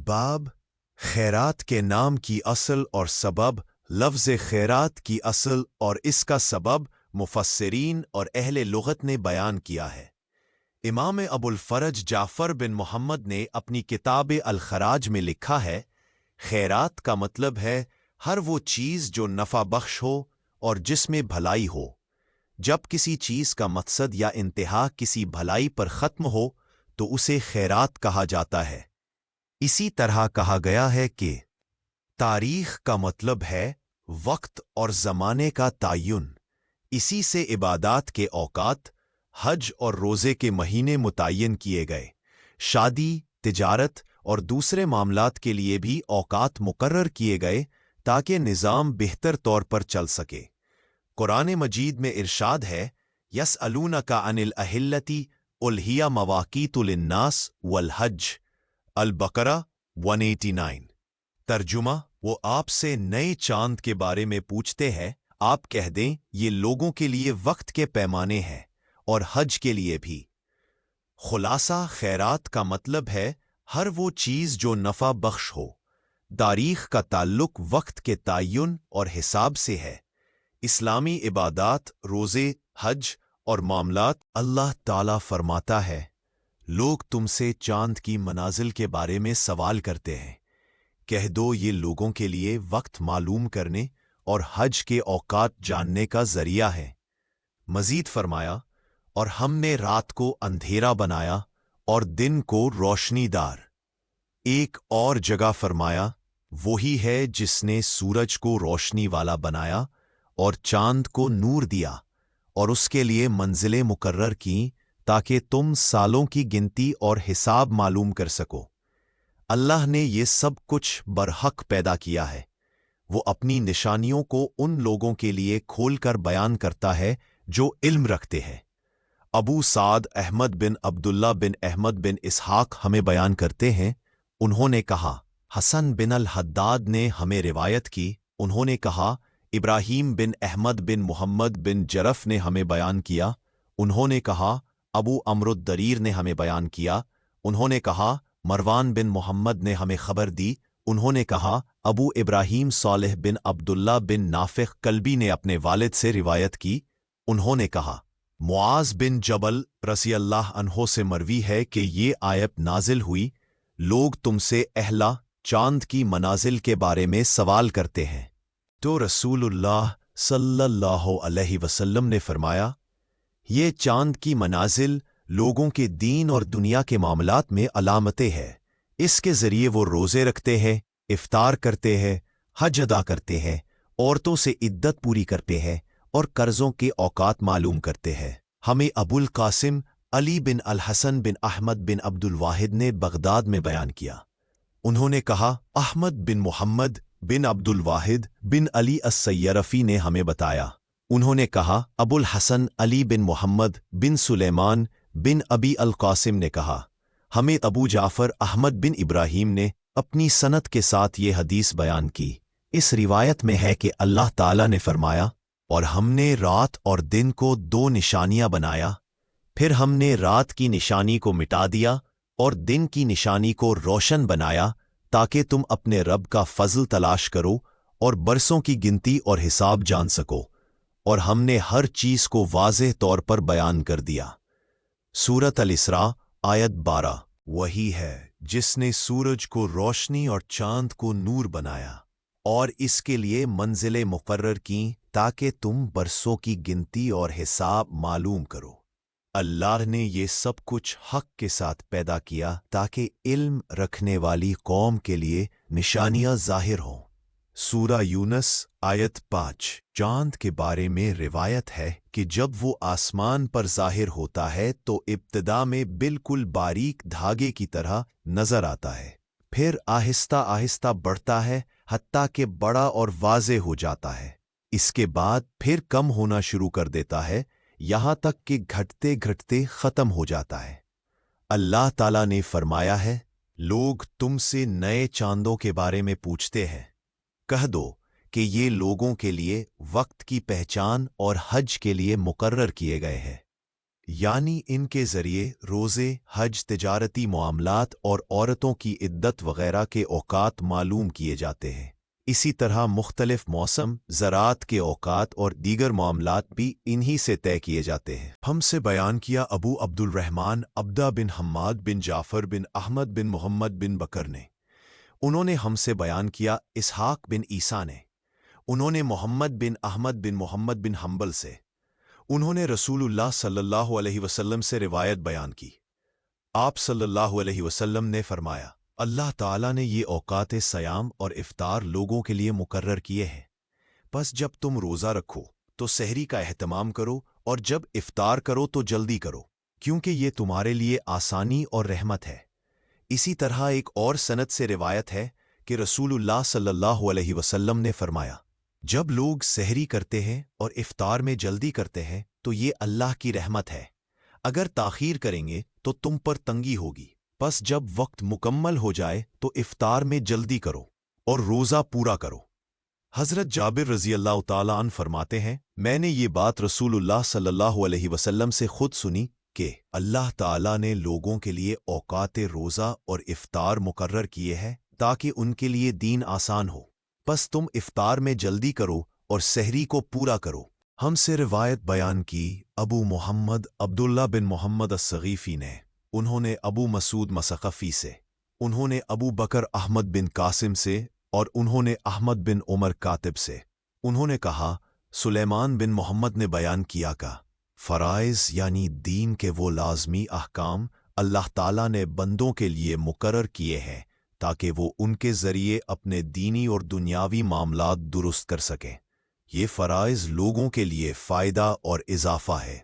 बाब खैरात के नाम की असल और सबब। लफ्ज़ खैरात की असल और इसका सबब मुफस्सिरीन और अहले लुगत ने बयान किया है। इमाम अबुल फरज जाफ़र बिन मोहम्मद ने अपनी किताब अल-खराज में लिखा है, खैरात का मतलब है हर वो चीज़ जो नफ़ा बख्श हो और जिसमें भलाई हो। जब किसी चीज़ का मकसद या इंतहा किसी भलाई पर ख़त्म हो तो उसे खैरात कहा जाता है। इसी तरह कहा गया है कि तारीख़ का मतलब है वक्त और ज़माने का तयन। इसी से इबादात के औकात, हज और रोज़े के महीने मुतय्यन किए गए। शादी, तिजारत और दूसरे मामलात के लिए भी औकात मुकर्रर किए गए ताकि निज़ाम बेहतर तौर पर चल सके। कुरान मजीद में इरशाद है, यसअलूनका अनिल अहिल्लति उल हिया मवाकीतु लिन्नास वल हज। अल-बकरा 189। तर्जुमा, वो आपसे नए चांद के बारे में पूछते हैं, आप कह दें ये लोगों के लिए वक्त के पैमाने हैं और हज के लिए भी। खुलासा खैरात का मतलब है हर वो चीज़ जो नफ़ा बख्श हो। तारीख़ का ताल्लुक वक्त के तयन और हिसाब से है। इस्लामी इबादात, रोज़े, हज और मामलात। अल्लाह ताला फरमाता है, लोग तुमसे चांद की मनाजिल के बारे में सवाल करते हैं, कह दो ये लोगों के लिए वक्त मालूम करने और हज के औकात जानने का जरिया है। मजीद फरमाया, और हमने रात को अंधेरा बनाया और दिन को रोशनीदार। एक और जगह फरमाया, वही है जिसने सूरज को रोशनी वाला बनाया और चांद को नूर दिया और उसके लिए मंजिलें मुकर्रर की ताकि तुम सालों की गिनती और हिसाब मालूम कर सको। अल्लाह ने ये सब कुछ बरहक पैदा किया है। वो अपनी निशानियों को उन लोगों के लिए खोलकर बयान करता है जो इल्म रखते हैं। अबू साद अहमद बिन अब्दुल्ला बिन अहमद बिन इसहाक हमें बयान करते हैं, उन्होंने कहा, हसन बिन अल-हद्दाद ने हमें रिवायत की, उन्होंने कहा, इब्राहीम बिन अहमद बिन मुहम्मद बिन जरफ ने हमें बयान किया, उन्होंने कहा, अबू अमरुद्दरीर ने हमें बयान किया, उन्होंने कहा, मरवान बिन मोहम्मद ने हमें खबर दी, उन्होंने कहा, अबू इब्राहीम सालेह बिन अब्दुल्ला बिन नाफिक कल्बी ने अपने वालिद से रिवायत की, उन्होंने कहा, मुआज बिन जबल रज़ियल्लाहु अन्हो से मरवी है कि ये आयत नाजिल हुई, लोग तुमसे अहला चांद की मनाजिल के बारे में सवाल करते हैं। तो रसूलुल्लाह सल्लल्लाहु अलैहि वसल्लम ने फरमाया, ये चांद की मनाजिल लोगों के दीन और दुनिया के मामलात में अलामतें हैं। इसके ज़रिए वो रोज़े रखते हैं, इफ्तार करते हैं, हज अदा करते हैं, औरतों से इद्दत पूरी करते हैं और कर्ज़ों के औकात मालूम करते हैं। हमें अबुल कासिम अली बिन अल हसन बिन अहमद बिन अब्दुल वाहिद ने बगदाद में बयान किया, उन्होंने कहा, अहमद बिन मोहम्मद बिन अब्दुल वाहिद बिन अली अस-सय्यरफ़ी ने हमें बताया, उन्होंने कहा, अबुल हसन अली बिन मोहम्मद बिन सुलेमान बिन अबी अल कासिम ने कहा, हमें अबू जाफ़र अहमद बिन इब्राहीम ने अपनी सनद के साथ ये हदीस बयान की। इस रिवायत में है कि अल्लाह ताला ने फरमाया, और हमने रात और दिन को दो निशानियां बनाया, फिर हमने रात की निशानी को मिटा दिया और दिन की निशानी को रोशन बनाया ताकि तुम अपने रब का फजल तलाश करो और बरसों की गिनती और हिसाब जान सको, और हमने हर चीज को वाज़ेह तौर पर बयान कर दिया। सूरत अल-इसरा आयत 12। वही है जिसने सूरज को रोशनी और चांद को नूर बनाया और इसके लिए मंजिलें मुकर्रर की ताकि तुम बरसों की गिनती और हिसाब मालूम करो। अल्लाह ने ये सब कुछ हक के साथ पैदा किया ताकि इल्म रखने वाली कौम के लिए निशानियां जाहिर हों। सूरा यूनस आयत 5। चांद के बारे में रिवायत है कि जब वो आसमान पर जाहिर होता है तो इब्तिदा में बिल्कुल बारीक धागे की तरह नजर आता है, फिर आहिस्ता आहिस्ता बढ़ता है हत्ता कि बड़ा और वाज़ेह हो जाता है। इसके बाद फिर कम होना शुरू कर देता है, यहाँ तक कि घटते घटते ख़त्म हो जाता है। अल्लाह ताला ने फरमाया है, लोग तुमसे नए चांदों के बारे में पूछते हैं, कह दो कि ये लोगों के लिए वक्त की पहचान और हज के लिए मुकर्रर किए गए हैं। यानी इनके ज़रिए रोज़े, हज, तिजारती मामलात और औरतों की इद्दत वग़ैरह के औकात मालूम किए जाते हैं। इसी तरह मुख्तलिफ मौसम, ज़राअत के औकात और दीगर मामलात भी इन्हीं से तय किए जाते हैं। हमसे बयान किया अबू अब्दुल रहमान अब्दा बिन हम्माद बिन जाफ़र बिन अहमद बिन मोहम्मद बिन बकर ने। उन्होंने हमसे बयान किया इसहाक बिन ईसा ने। उन्होंने मोहम्मद बिन अहमद बिन मोहम्मद बिन हम्बल से। उन्होंने रसूलुल्लाह सल्लल्लाहु अलैहि वसल्लम से रिवायत बयान की। आप सल्लल्लाहु अलैहि वसल्लम ने फरमाया, अल्लाह ताला ने ये औकात सयाम और इफ्तार लोगों के लिए मुकर्रर किए हैं। बस जब तुम रोज़ा रखो तो सहरी का एहतमाम करो और जब इफ्तार करो तो जल्दी करो, क्योंकि ये तुम्हारे लिए आसानी और रहमत है। इसी तरह एक और सनद से रिवायत है कि रसूलुल्लाह सल्लल्लाहु अलैहि वसल्लम ने फरमाया, जब लोग सहरी करते हैं और इफ्तार में जल्दी करते हैं तो ये अल्लाह की रहमत है। अगर ताख़ीर करेंगे तो तुम पर तंगी होगी। बस जब वक्त मुकम्मल हो जाए तो इफ्तार में जल्दी करो और रोज़ा पूरा करो। हज़रत जाबिर रज़ी अल्लाह ताला अन्हु फरमाते हैं, मैंने ये बात रसूलुल्लाह सल्लल्लाहु अलैहि वसल्लम से खुद सुनी कि अल्लाह ताला ने लोगों के लिए औकात रोज़ा और इफ्तार मुकर्रर किए हैं ताकि उनके लिए दीन आसान हो। बस तुम इफ्तार में जल्दी करो और सहरी को पूरा करो। हमसे रिवायत बयान की अबू मोहम्मद अब्दुल्ला बिन मोहम्मद अस्सगीफ़ी ने। उन्होंने अबू मसूद मसक़फ़ी से। उन्होंने अबू बकर अहमद बिन कासिम से और उन्होंने अहमद बिन उमर कातिब से। उन्होंने कहा, सुलेमान बिन मोहम्मद ने बयान किया का फ़राइज़ यानी दीन के वो लाज़मी अहकाम अल्लाह ताला ने बंदों के लिए मुकर्रर किए हैं ताकि वो उनके ज़रिए अपने दीनी और दुनियावी मामलात दुरुस्त कर सकें। ये फ़राइज़ लोगों के लिए फ़ायदा और इज़ाफ़ा है।